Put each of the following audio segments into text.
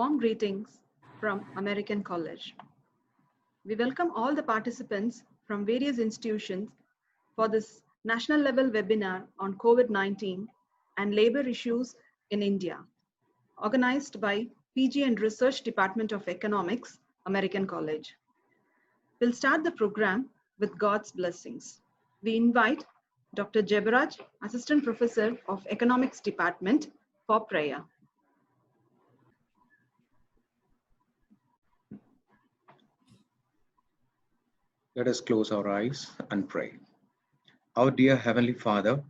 warm greetings from American College. We welcome all the participants from various institutions for this national level webinar on COVID-19 and labor issues in India, organized by PG and Research Department of Economics, American College. We'll start the program with God's blessings. We invite Dr. Jebaraj, Assistant Professor of Economics Department, for prayer. Let us close our eyes and pray. Our dear Heavenly Father,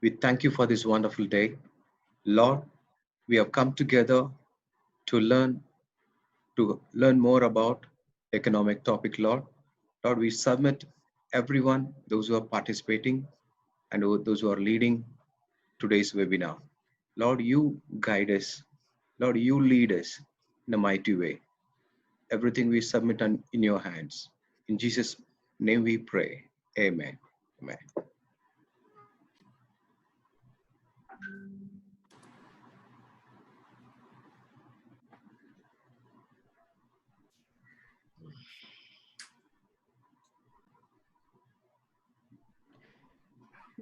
we thank you for this wonderful day. Lord, we have come together to learn more about economic topic, Lord. Lord, we submit everyone, those who are participating and those who are leading today's webinar. Lord, you guide us. Lord, you lead us in a mighty way. Everything we submit in your hands. In Jesus' name we pray. Amen. Amen.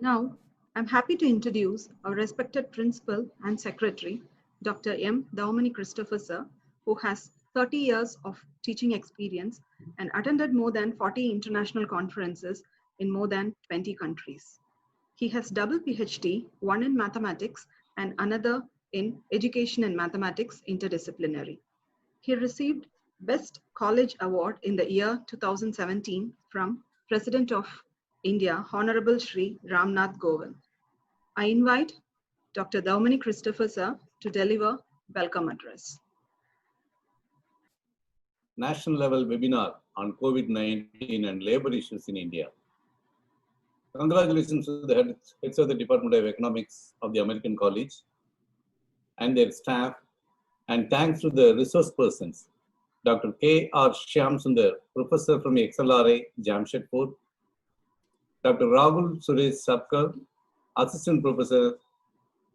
Now, I'm happy to introduce our respected Principal and Secretary, Dr. M. Daumani Christopher Sir, who has 30 years of teaching experience and attended more than 40 international conferences in more than 20 countries. He has double PhD, one in mathematics and another in education and mathematics interdisciplinary. He received Best College Award in the year 2017 from President of India, Honorable Shri Ramnath Kovind. I invite Dr. Daumani Christopher Sir to deliver welcome address. National level webinar on COVID-19 and labor issues in India. Congratulations to the heads of the Department of Economics of the American College and their staff, and thanks to the resource persons, Dr. K.R. Shyamsundar, Professor from XLRI, Jamshedpur, Dr. Rahul Suresh Sapkar, Assistant Professor,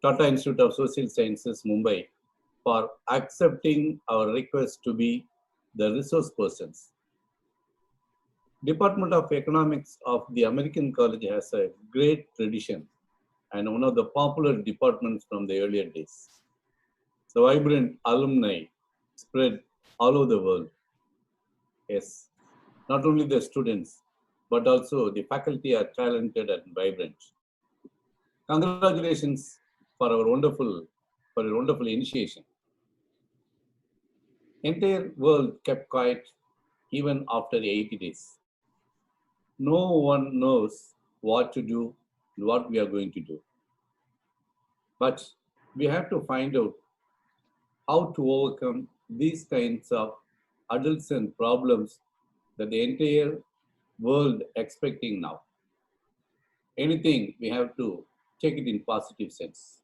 Tata Institute of Social Sciences, Mumbai, for accepting our request to be the resource persons. Department of Economics of the American College has a great tradition and one of the popular departments from the earlier days. The vibrant alumni spread all over the world. Yes, not only the students, but also the faculty are talented and vibrant. Congratulations for your wonderful initiation. Entire world kept quiet even after the 80 days. No one knows what to do and what we are going to do. But we have to find out how to overcome these kinds of adolescent problems that the entire world expecting now. Anything, we have to take it in positive sense.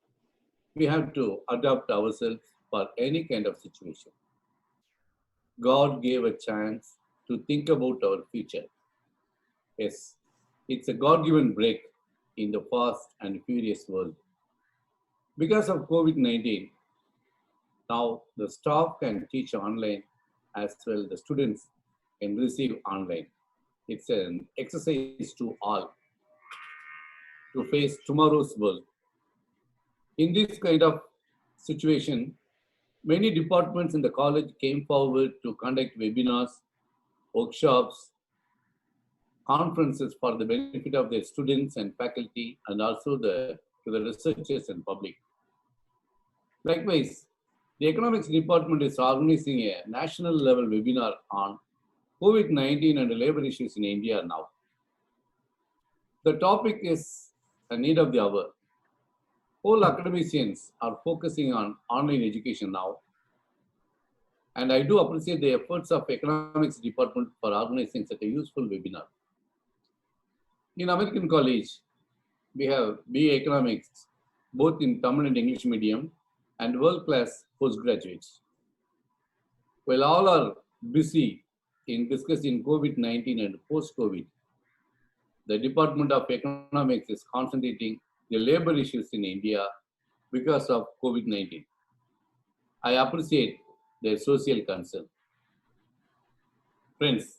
We have to adapt ourselves for any kind of situation. God gave a chance to think about our future. Yes, it's a God-given break in the fast and furious world. Because of COVID-19, now the staff can teach online as well the students can receive online. It's an exercise to all to face tomorrow's world. In this kind of situation, many departments in the college came forward to conduct webinars, workshops, conferences for the benefit of their students and faculty, and also to the researchers and public. Likewise, the economics department is organizing a national level webinar on COVID-19 and labor issues in India now. The topic is a need of the hour. All academicians are focusing on online education now. And I do appreciate the efforts of economics department for organizing such a useful webinar. In American College, we have BA Economics, both in Tamil and English medium, and world-class postgraduates. While all are busy in discussing COVID-19 and post-COVID, the Department of Economics is concentrating the labor issues in India because of COVID-19. I appreciate their social concern. Friends,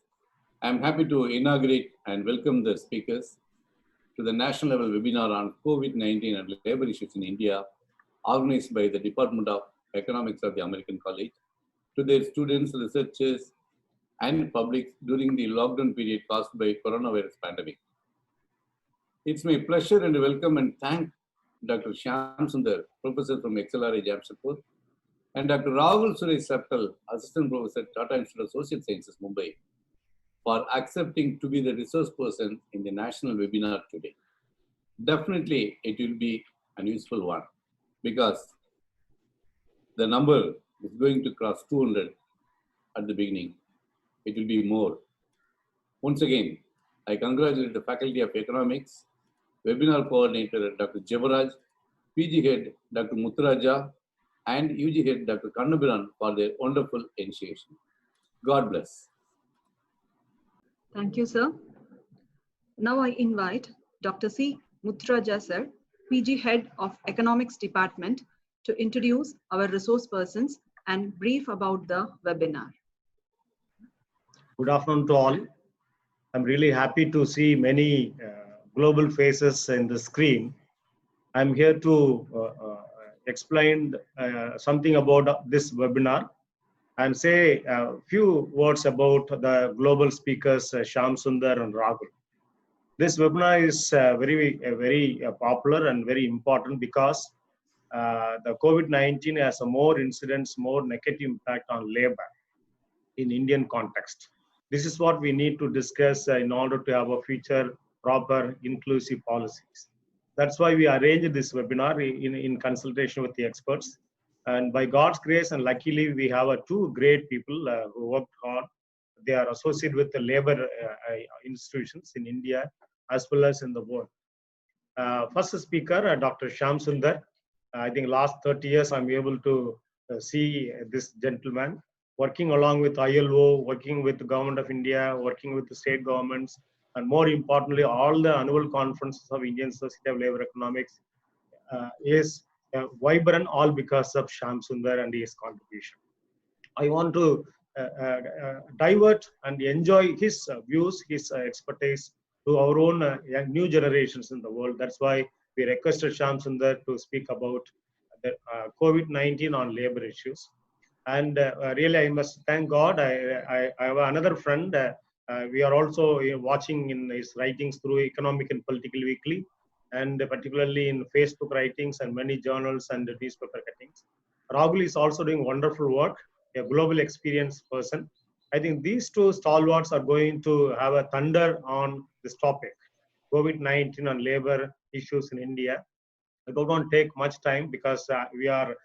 I am happy to inaugurate and welcome the speakers to the national level webinar on COVID-19 and labor issues in India, organized by the Department of Economics of the American College, to their students, researchers, and public during the lockdown period caused by coronavirus pandemic. It's my pleasure and welcome and thank Dr. Shyam Sundar, Professor from XLRA Jamshedpur, and Dr. Rahul Suresh Saptal, Assistant Professor, Tata Institute of Social Sciences, Mumbai, for accepting to be the resource person in the national webinar today. Definitely, it will be an useful one because the number is going to cross 200 at the beginning. It will be more. Once again, I congratulate the Faculty of Economics, Webinar Coordinator Dr. Jevaraj, PG Head Dr. Muthuraja, and UG Head Dr. Kannabiran for their wonderful initiation. God bless. Thank you, sir. Now I invite Dr. C. Muthuraja, sir, PG Head of Economics Department, to introduce our resource persons and brief about the webinar. Good afternoon to all. I'm really happy to see many global faces in the screen. I'm here to explain something about this webinar and say a few words about the global speakers, Shyam Sundar and Rahul. This webinar is very popular and very important because the COVID-19 has a more incidents, more negative impact on labor in Indian context. This is what we need to discuss in order to have a future proper inclusive policies. That's why we arranged this webinar in consultation with the experts. And by God's grace and luckily, we have two great people who worked hard. They are associated with the labor institutions in India as well as in the world. First speaker, Dr. Shyam Sundar. I think last 30 years, I'm able to see this gentleman working along with ILO, working with the government of India, working with the state governments, and more importantly, all the annual conferences of Indian Society of Labor Economics is vibrant all because of Shyam Sundar and his contribution. I want to divert and enjoy his views, his expertise to our own new generations in the world. That's why we requested Shyam Sundar to speak about the COVID-19 on labor issues. And really, I must thank God. I have another friend. We are also watching in his writings through Economic and Political Weekly, and particularly in Facebook writings and many journals and newspaper cuttings. Rahul is also doing wonderful work, a global experienced person. I think these two stalwarts are going to have a thunder on this topic, COVID-19 and labor issues in India. I don't want to take much time because we are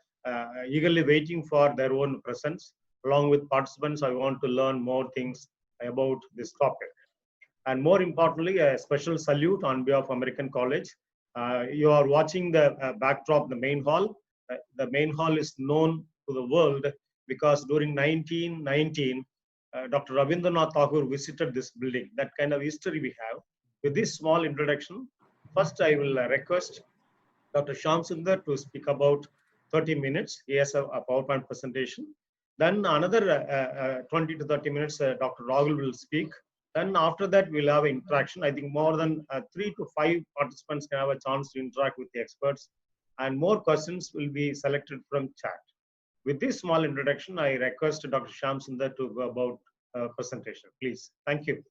eagerly waiting for their own presence. Along with participants, I want to learn more things about this topic. And more importantly, a special salute on behalf of American College. You are watching the backdrop, the main hall. The main hall is known to the world because during 1919, Dr. Rabindranath Tagore visited this building. That kind of history we have. With this small introduction, first I will request Dr. Shyam Sundar to speak about 30 minutes. He has a PowerPoint presentation. Then another 20 to 30 minutes, Dr. Rahul will speak. Then after that, we'll have an interaction. I think more than 3 to 5 participants can have a chance to interact with the experts. And more questions will be selected from chat. With this small introduction, I request Dr. Shyam Sundar to go about presentation. Please. Thank you.